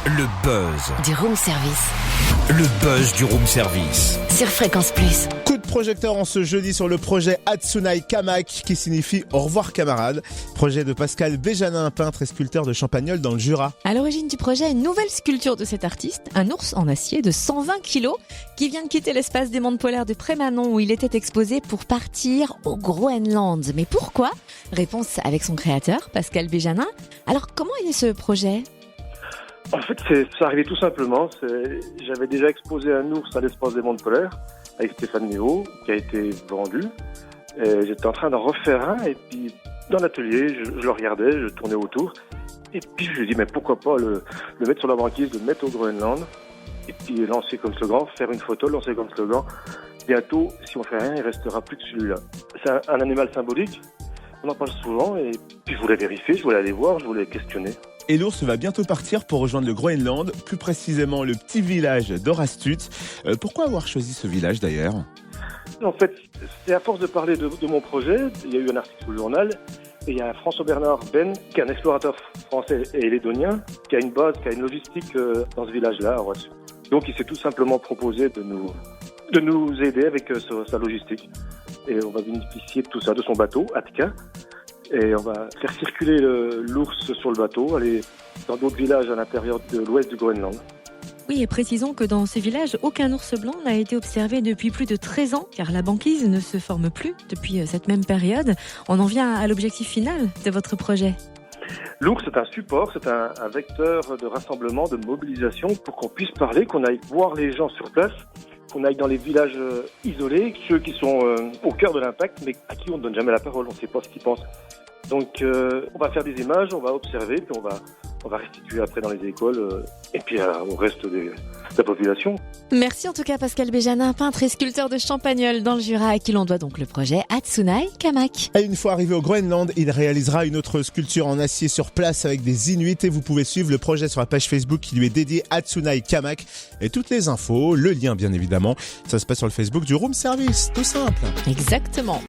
Le buzz. Du room service. Le buzz du room service. Sur Fréquence Plus. Coup de projecteur en ce jeudi sur le projet Atsunai Kamak qui signifie au revoir camarades. Projet de Pascal Béjanin, peintre et sculpteur de Champagnole dans le Jura. À l'origine du projet, une nouvelle sculpture de cet artiste, un ours en acier de 120 kilos qui vient de quitter l'espace des mondes polaires de Prémanon où il était exposé pour partir au Groenland. Mais pourquoi ? Réponse avec son créateur, Pascal Béjanin. Alors comment est né ce projet ? En fait, ça arrivait tout simplement. J'avais déjà exposé un ours à l'espace des mondes polaires avec Stéphane Niveau, qui a été vendu. Et j'étais en train d'en refaire un, et puis dans l'atelier, je le regardais, je tournais autour. Et puis je me dis, mais pourquoi pas le mettre sur la banquise, le mettre au Groenland, et puis lancer comme slogan, faire une photo, lancer comme slogan. Bientôt, si on fait rien, il restera plus que celui-là. C'est un animal symbolique, on en parle souvent, et puis je voulais vérifier, je voulais aller voir, je voulais questionner. Et l'ours va bientôt partir pour rejoindre le Groenland, plus précisément le petit village d'Orastut. Pourquoi avoir choisi ce village d'ailleurs ? En fait, c'est à force de parler de mon projet, il y a eu un article au journal, et il y a François Bernard Ben, qui est un explorateur français et lédonien, qui a une base, qui a une logistique dans ce village-là, à Orastut. Donc il s'est tout simplement proposé de nous aider avec sa logistique. Et on va bénéficier de tout ça, de son bateau, Atka. Et on va faire circuler l'ours sur le bateau, aller dans d'autres villages à l'intérieur de l'ouest du Groenland. Oui, et précisons que dans ce village, aucun ours blanc n'a été observé depuis plus de 13 ans, car la banquise ne se forme plus depuis cette même période. On en vient à l'objectif final de votre projet. L'ours, c'est un support, c'est un vecteur de rassemblement, de mobilisation pour qu'on puisse parler, qu'on aille voir les gens sur place, qu'on aille dans les villages isolés, ceux qui sont au cœur de l'impact, mais à qui on ne donne jamais la parole, on ne sait pas ce qu'ils pensent. Donc on va faire des images, on va observer, puis on va restituer après dans les écoles et puis au reste de la population. Merci en tout cas Pascal Béjanin, peintre et sculpteur de Champagnole dans le Jura, à qui l'on doit donc le projet Atsunai Kamak. Et une fois arrivé au Groenland, il réalisera une autre sculpture en acier sur place avec des Inuits et vous pouvez suivre le projet sur la page Facebook qui lui est dédiée Atsunai Kamak. Et toutes les infos, le lien bien évidemment, ça se passe sur le Facebook du Room Service, tout simple. Exactement.